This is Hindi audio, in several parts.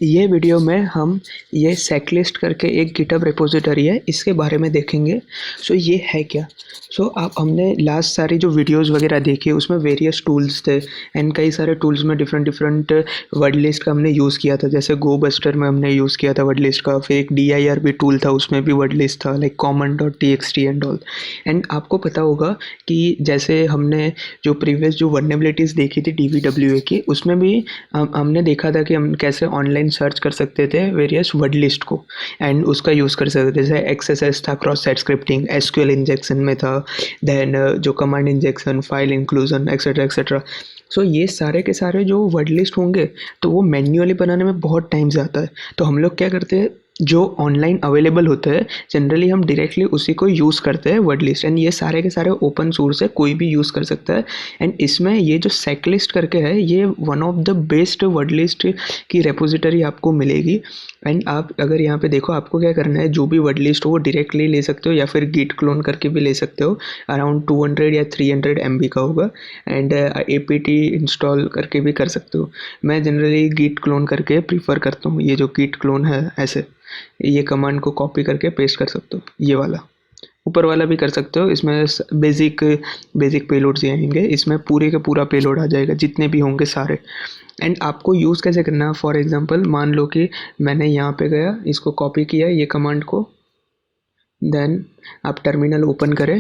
ये वीडियो में हम ये सेकलिस्ट करके एक गिटहब रिपोजिटरी है, इसके बारे में देखेंगे। सो ये है क्या? आप हमने लास्ट सारी जो वीडियोस वगैरह देखी उसमें वेरियस टूल्स थे एंड कई सारे टूल्स में डिफरेंट डिफरेंट वर्ड लिस्ट का हमने यूज़ किया था। जैसे गो बस्टर में हमने यूज़ किया था वर्ड लिस्ट का, फिर एक DIR टूल था, उसमें भी वर्ड लिस्ट था like common.txt and all. And आपको पता होगा कि जैसे हमने जो प्रीवियस जो वर्नेबिलिटीज़ देखी थी DVWA की, उसमें भी हमने देखा था कि हम कैसे ऑनलाइन सर्च कर सकते थे वेरियस वर्ड लिस्ट को एंड उसका यूज़ कर सकते थे। जैसे XSS था, cross site scripting, SQL injection में था, देन जो command injection, file inclusion etcetera etcetera. ये सारे के सारे जो वर्ड लिस्ट होंगे तो वो मैन्युअली बनाने में बहुत टाइम जाता है। तो हम लोग क्या करते हैं, जो ऑनलाइन अवेलेबल होता है जनरली हम डायरेक्टली उसी को यूज़ करते हैं वर्ड लिस्ट। एंड ये सारे के सारे ओपन सोर्स है, कोई भी यूज़ कर सकता है। एंड इसमें ये जो सेकलिस्ट करके है, ये one of the best word list की रेपोजिटरी आपको मिलेगी। एंड आप अगर यहाँ पे देखो, आपको क्या करना है, जो भी वर्ड लिस्ट हो वो डायरेक्टली ले सकते हो या फिर गिट क्लोन करके भी ले सकते हो। अराउंड 200 या 300 MB का होगा। एंड APT इंस्टॉल करके भी कर सकते हो। मैं जनरली गिट क्लोन करके प्रीफर करता हूँ। ये जो गिट क्लोन है, ऐसे ये कमांड को कॉपी करके पेस्ट कर सकते हो। ये वाला ऊपर वाला भी कर सकते हो। इसमें बेसिक पेलोड्स ही आएंगे, इसमें पूरे का पूरा पेलोड आ जाएगा, जितने भी होंगे सारे। एंड आपको यूज़ कैसे करना है, फॉर एग्जांपल मान लो कि मैंने यहाँ पे गया, इसको कॉपी किया ये कमांड को, देन आप टर्मिनल ओपन करें,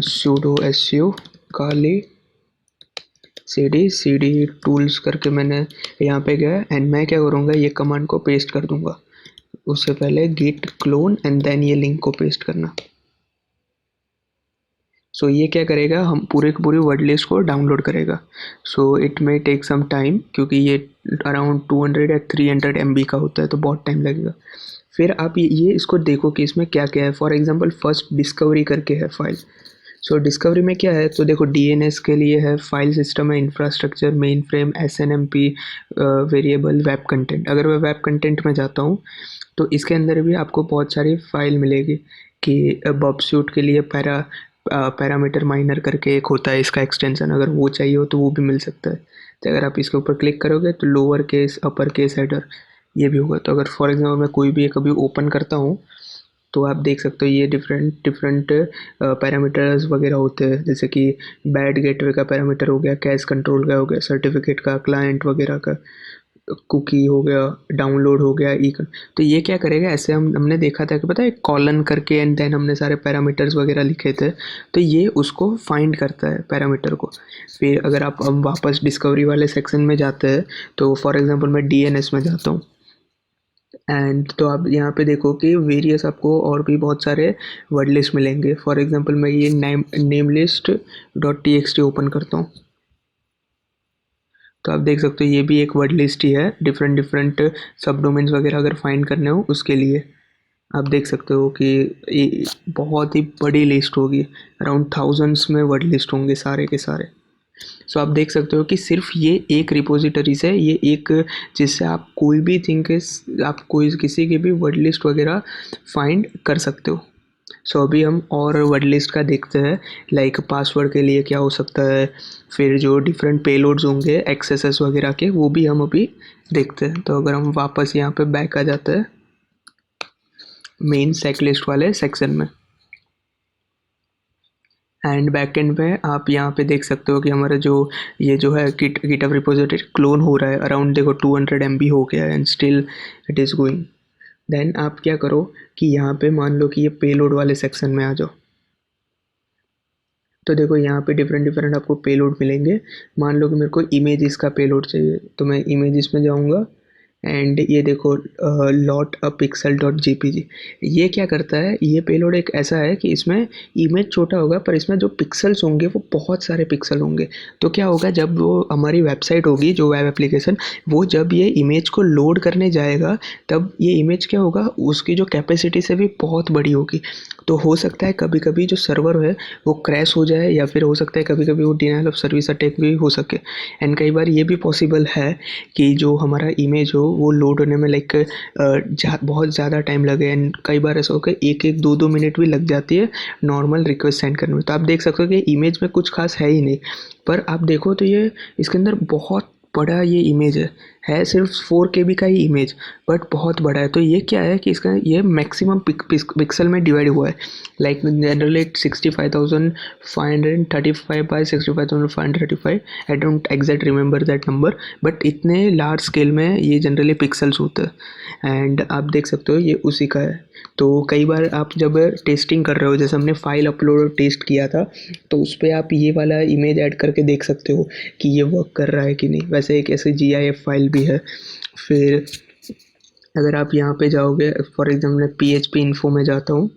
sudo su काली cd टूल्स करके मैंने यहाँ पे गया एंड मैं क्या करूँगा, ये कमांड को पेस्ट कर दूँगा। उससे पहले git clone एंड देन ये लिंक को पेस्ट करना। ये क्या करेगा, हम पूरे की पूरी वर्ड लिस्ट को डाउनलोड करेगा। It may take some time, क्योंकि ये अराउंड 200 या 300 MB का होता है, तो बहुत टाइम लगेगा। फिर आप ये इसको देखो कि इसमें क्या क्या है। फॉर एग्जांपल फर्स्ट डिस्कवरी करके है फाइल। डिस्कवरी में क्या है, तो देखो DNS के लिए है, फाइल सिस्टम है, infrastructure, main frame, SNMP, variable, web content. अगर मैं वेब कंटेंट में जाता हूँ तो इसके अंदर भी आपको बहुत सारी फाइल मिलेगी कि बॉबस्यूट के लिए पैरामीटर माइनर करके एक होता है, इसका एक्सटेंशन अगर वो चाहिए हो तो वो भी मिल सकता है। तो अगर आप इसके ऊपर क्लिक करोगे तो lower case, upper case, header ये भी होगा। तो अगर फॉर एग्जांपल मैं कोई भी कभी ओपन करता हूँ तो आप देख सकते हो ये डिफरेंट पैरामीटर्स वगैरह होते हैं, जैसे कि बैड गेटवे का पैरामीटर हो गया, कैश कंट्रोल का हो गया, सर्टिफिकेट का, क्लाइंट वगैरह का, कुकी हो गया, डाउनलोड हो गया, तो ये क्या करेगा, ऐसे हमने देखा था कि पता है कॉलन करके एंड देन हमने सारे पैरामीटर्स वगैरह लिखे थे, तो ये उसको फाइंड करता है पैरामीटर को। फिर अगर आप हम वापस डिस्कवरी वाले सेक्शन में जाते हैं, तो फॉर एग्जांपल मैं DNS में जाता हूँ एंड तो आप यहाँ पे देखो कि वेरियस आपको और भी बहुत सारे वर्ड लिस्ट मिलेंगे। फॉर एग्जांपल मैं ये नेम लिस्ट .txt ओपन करता हूँ, तो आप देख सकते हो ये भी एक वर्ड लिस्ट ही है। डिफरेंट सब डोमेन्स वगैरह अगर फाइंड करने हो उसके लिए आप देख सकते हो कि ये बहुत ही बड़ी लिस्ट होगी, अराउंड थाउजेंड्स में वर्ड लिस्ट होंगे सारे के सारे। आप देख सकते हो कि सिर्फ ये एक रिपोजिटरी से, ये एक जिससे आप कोई भी आप कोई किसी की भी वर्ड लिस्ट वगैरह फाइंड कर सकते हो। अभी हम और वर्ड लिस्ट का देखते हैं, लाइक पासवर्ड के लिए क्या हो सकता है, फिर जो डिफरेंट पेलोड्स होंगे XSS वगैरह के, वो भी हम अभी देखते हैं। तो अगर हम वापस यहाँ पे बैक आ जाते हैं मेन सेकलिस्ट वाले सेक्शन में, एंड बैकएंड में आप यहाँ पे देख सकते हो कि हमारा जो ये जो है गिटहब रिपोजिटरी क्लोन हो रहा है। अराउंड देखो 200 MB हो गया है and still it is going. Then आप क्या करो कि यहाँ पे मान लो कि ये पेलोड वाले सेक्शन में आ जाओ, तो देखो यहाँ पे डिफरेंट आपको पेलोड मिलेंगे। मान लो कि मेरे को इमेजेस का पेलोड चाहिए, तो मैं इमेजेस में जाऊँगा एंड ये देखो lot_a_pixel.jpg। ये क्या करता है, ये पेलोड एक ऐसा है कि इसमें इमेज छोटा होगा पर इसमें जो पिक्सल्स होंगे वो बहुत सारे पिक्सल होंगे। तो क्या होगा, जब वो हमारी वेबसाइट होगी, जो वेब एप्लीकेशन, वो जब ये इमेज को लोड करने जाएगा तब ये इमेज क्या होगा, उसकी जो कैपेसिटी से भी बहुत बड़ी होगी। तो हो सकता है कभी कभी जो सर्वर है वो क्रैश हो जाए, या फिर हो सकता है कभी कभी वो डिनायल ऑफ सर्विस अटैक भी हो सके। एंड कई बार ये भी पॉसिबल है कि जो हमारा इमेज हो वो लोड होने में लाइक बहुत ज़्यादा टाइम लगे। एंड कई बार ऐसा होकर 1-2 मिनट भी लग जाती है नॉर्मल रिक्वेस्ट सेंड करने में। तो आप देख सकते हो कि इमेज में कुछ खास है ही नहीं, पर आप देखो तो ये इसके अंदर बहुत बड़ा ये इमेज है सिर्फ 4 KB का ही इमेज, बट बहुत बड़ा है। तो ये क्या है कि इसका ये मैक्सिमम पिक्सल में डिवाइड हुआ है। Like generally 65,535 by 65,535। I don't exact remember that number, but इतने लार्ज स्केल में ये जनरली पिक्सल्स होते हैं। एंड आप देख सकते हो ये उसी का है। तो कई बार आप जब टेस्टिंग कर रहे हो, जैसे हमने फाइल अपलोड टेस्ट किया था, तो उस पर आप ये वाला इमेज ऐड करके देख सकते हो कि ये वर्क कर रहा है कि नहीं। वैसे एक ऐसे GIF फाइल भी है। फिर अगर आप यहाँ पे जाओगे, फॉर एग्जाम्पल मैं PHP इन्फो में जाता हूँ,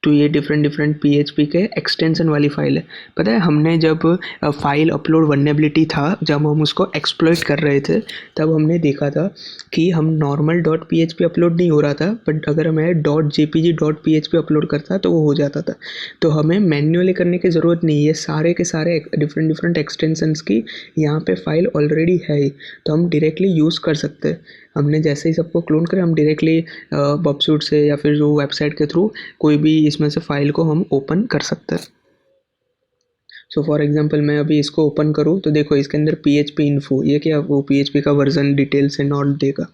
तो ये डिफरेंट डिफरेंट PHP के एक्सटेंशन वाली फ़ाइल है। पता है हमने जब फाइल अपलोड वल्नरेबिलिटी था, जब हम उसको एक्सप्लॉइट कर रहे थे, तब हमने देखा था कि हम नॉर्मल .php अपलोड नहीं हो रहा था, बट अगर मैं .jpg .php अपलोड करता तो वो हो जाता था। तो हमें मैन्युअली करने की ज़रूरत नहीं है, सारे के सारे डिफरेंट डिफरेंट एक्सटेंशंस की यहाँ पे फाइल ऑलरेडी है ही, तो हम डायरेक्टली यूज़ कर सकते हैं। हमने जैसे ही सबको क्लोन करें, हम डायरेक्टली बॉब्सूट से या फिर जो वेबसाइट के थ्रू कोई भी इसमें से फाइल को हम ओपन कर सकते हैं। सो फॉर एग्जांपल मैं अभी इसको ओपन करूँ तो देखो इसके अंदर PHP इन्फो, ये क्या वो PHP का वर्जन डिटेल से नॉट देगा,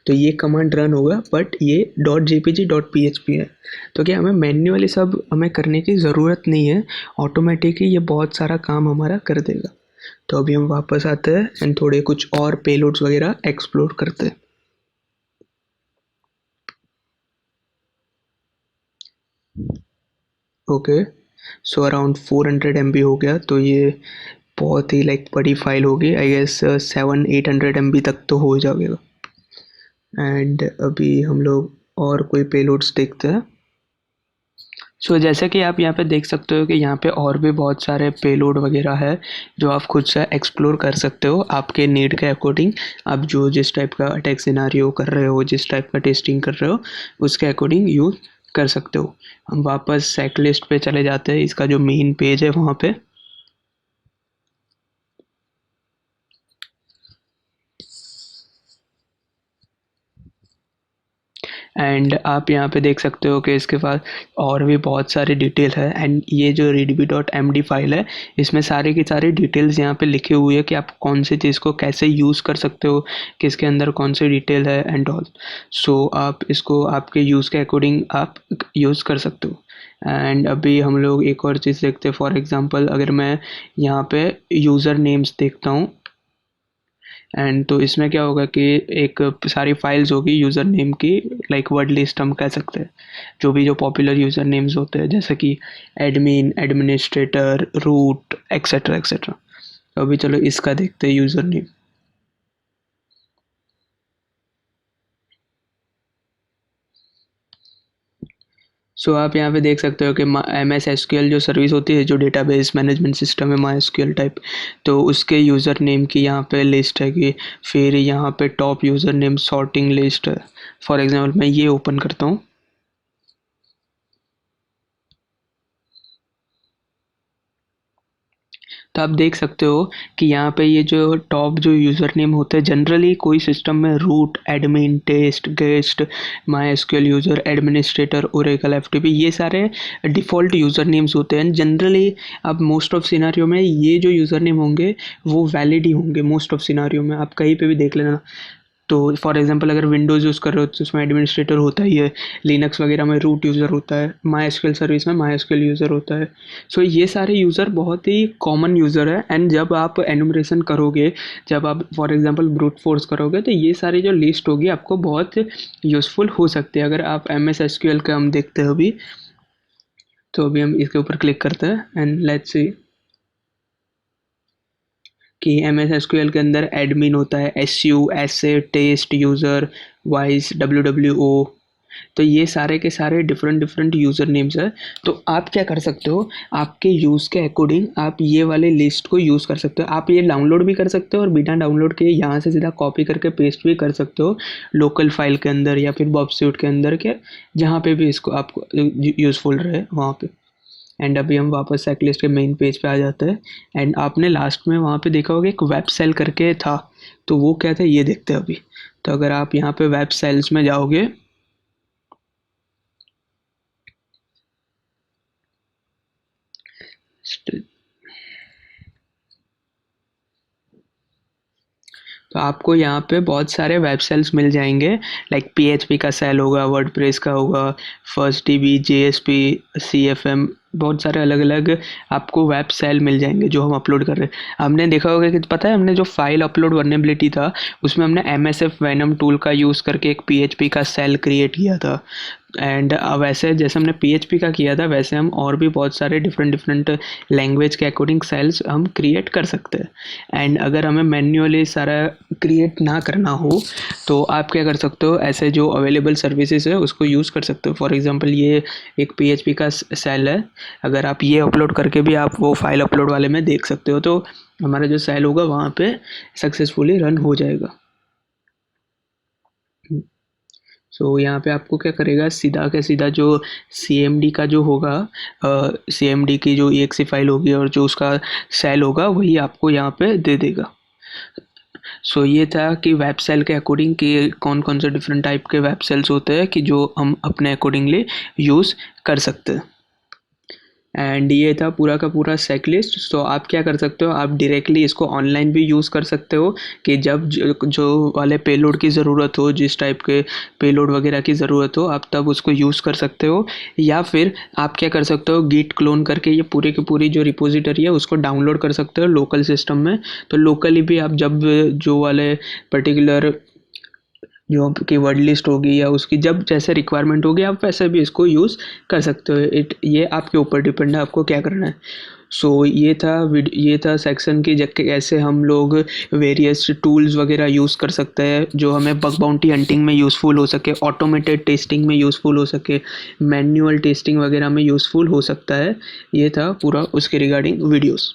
तो ये कमांड रन होगा, बट ये .jpg .php है। तो क्या हमें मैन्युअली सब हमें करने की ज़रूरत नहीं है, ऑटोमेटिकली ये बहुत सारा काम हमारा कर देगा। तो अभी हम वापस आते हैं एंड थोड़े कुछ और पेलोड्स वगैरह एक्सप्लोर करते हैं। ओके, सो अराउंड 400 MB हो गया, तो ये बहुत ही लाइक बड़ी फाइल होगी। आई गेस 700-800 MB तक तो हो जाएगा। एंड अभी हम लोग और कोई पेलोड्स देखते हैं। सो जैसे कि आप यहाँ पे देख सकते हो कि यहाँ पे और भी बहुत सारे पेलोड वगैरह है जो आप खुद से एक्सप्लोर कर सकते हो आपके नीड के अकॉर्डिंग। आप जो जिस टाइप का अटैक सिनारियो कर रहे हो, जिस टाइप का टेस्टिंग कर रहे हो, उसके अकॉर्डिंग यूज़ कर सकते हो। हम वापस चेकलिस्ट पे चले जाते हैं, इसका जो मेन पेज है वहाँ पे। एंड आप यहाँ पे देख सकते हो कि इसके पास और भी बहुत सारी डिटेल है। एंड ये जो readme.md फाइल है, इसमें सारी की सारी डिटेल्स यहाँ पे लिखी हुई है कि आप कौन सी चीज़ को कैसे यूज़ कर सकते हो, किसके अंदर कौन सी डिटेल है एंड ऑल। सो आप इसको आपके यूज़ के अकॉर्डिंग आप यूज़ कर सकते हो। एंड अभी हम लोग एक और चीज़ देखते हैं। फॉर एग्ज़ाम्पल अगर मैं यहाँ पे यूज़र नेम्स देखता हूँ, एंड तो इसमें क्या होगा कि एक सारी फाइल्स होगी यूज़र नेम की, लाइक वर्ड लिस्ट हम कह सकते हैं। जो पॉपुलर यूज़र नेम्स होते हैं, जैसे कि admin, administrator, root, etcetera etcetera. अभी चलो इसका देखते हैं यूज़र नेम। सो आप यहाँ पे देख सकते हो कि MS SQL जो सर्विस होती है, जो डेटाबेस मैनेजमेंट सिस्टम है MySQL टाइप, तो उसके यूज़र नेम की यहाँ पे लिस्ट है कि फिर यहाँ पे top user name sorting list है। फॉर एग्जांपल मैं ये ओपन करता हूँ, तो आप देख सकते हो कि यहाँ पे ये जो टॉप जो यूज़र नेम होते हैं, जनरली कोई सिस्टम में root, admin, test, guest, MySQL user, administrator, Oracle, FTP, ये सारे डिफ़ॉल्ट यूज़र नेम्स होते हैं। जनरली अब मोस्ट ऑफ सिनारियो में ये जो यूज़र नेम होंगे वो वैलिड ही होंगे। मोस्ट ऑफ सिनारियो में आप कहीं पे भी देख लेना। तो फॉर एग्जांपल अगर विंडोज़ यूज़ कर रहे हो तो उसमें एडमिनिस्ट्रेटर होता ही है, लिनक्स वगैरह में रूट यूज़र होता है, माई एसक्यूएल सर्विस में माई एसक्यूएल यूज़र होता है। सो ये सारे यूज़र बहुत ही कॉमन यूज़र है। एंड जब आप एनुमरेशन करोगे, जब आप फॉर एग्जांपल ब्रूट फोर्स करोगे, तो ये सारी जो लिस्ट होगी आपको बहुत यूज़फुल हो सकती है। अगर आप MS SQL का हम देखते हो अभी, तो अभी हम इसके ऊपर क्लिक करते हैं एंड लेट्स सी कि MS SQL के अंदर एडमिन होता है, SU, SA, टेस्ट, यूज़र, वाइस, WWO। तो ये सारे के सारे डिफरेंट डिफरेंट यूज़र नेम्स है। तो आप क्या कर सकते हो, आपके यूज़ के अकॉर्डिंग आप ये वाले लिस्ट को यूज़ कर सकते हो। आप ये डाउनलोड भी कर सकते हो और बिना डाउनलोड के यहाँ से सीधा कॉपी करके पेस्ट भी कर सकते हो लोकल फाइल के अंदर या फिर बॉब्सूट के अंदर के, जहाँ पे भी इसको आपको यूज़फुल रहे वहाँ पे। एंड अभी हम वापस चेकलिस्ट के मेन पेज पे आ जाते हैं। एंड आपने लास्ट में वहाँ पे देखा होगा एक वेब सेल करके था, तो वो क्या था ये देखते हैं अभी। तो अगर आप यहाँ पे वेब सेल्स में जाओगे, तो आपको यहाँ पे बहुत सारे वेब सेल्स मिल जाएंगे, लाइक PHP का सेल होगा, वर्डप्रेस का होगा, फर्स्ट DB, JSP, CFM, बहुत सारे अलग अलग आपको वेब सेल मिल जाएंगे जो हम अपलोड कर रहे हैं। हमने देखा होगा कि पता है हमने जो फाइल अपलोड वर्नेबिलिटी था उसमें हमने MSF Venom टूल का यूज़ करके एक PHP का सेल क्रिएट किया था। एंड वैसे जैसे हमने PHP का किया था वैसे हम और भी बहुत सारे डिफरेंट लैंग्वेज के अकॉर्डिंग सेल्स हम क्रिएट कर सकते हैं। एंड अगर हमें मैन्युअली सारा क्रिएट ना करना हो तो आप क्या कर सकते हो, ऐसे जो अवेलेबल सर्विसेज है उसको यूज़ कर सकते हो। फॉर एग्जांपल ये एक PHP का सेल है, अगर आप ये अपलोड करके भी आप वो फाइल अपलोड वाले में देख सकते हो तो हमारा जो सेल होगा वहाँ पे सक्सेसफुली रन हो जाएगा। सो यहाँ पे आपको क्या करेगा, सीधा के सीधा जो CMD का जो होगा, CMD की जो EXE फाइल होगी और जो उसका सेल होगा वही आपको यहाँ पे दे देगा। सो ये था कि वेब सेल के अकॉर्डिंग कि कौन कौन से डिफरेंट टाइप के वेब सेल्स होते हैं कि जो हम अपने अकॉर्डिंगली यूज़ कर सकते हैं। एंड ये था पूरा का पूरा चेकलिस्ट। तो आप क्या कर सकते हो, आप डायरेक्टली इसको ऑनलाइन भी यूज़ कर सकते हो कि जब जो वाले पेलोड की ज़रूरत हो, जिस टाइप के पेलोड वगैरह की ज़रूरत हो आप तब उसको यूज़ कर सकते हो। या फिर आप क्या कर सकते हो, गिट क्लोन करके ये पूरी की पूरी जो रिपोजिटरी है उसको डाउनलोड कर सकते हो लोकल सिस्टम में। तो लोकली भी आप जब जो वाले पर्टिकुलर जो आपकी वर्ड लिस्ट होगी या उसकी जब जैसे रिक्वायरमेंट होगी आप वैसे भी इसको यूज़ कर सकते हो। ये आपके ऊपर डिपेंड है आपको क्या करना है। सो ये था सेक्शन की जब कैसे हम लोग वेरियस टूल्स वगैरह यूज़ कर सकते हैं जो हमें बग बाउंटी हंटिंग में यूज़फुल हो सके, ऑटोमेटेड टेस्टिंग में यूज़फुल हो सके, मैनुअल टेस्टिंग वगैरह में यूज़फुल हो सकता है। ये था पूरा उसके रिगार्डिंग वीडियोस।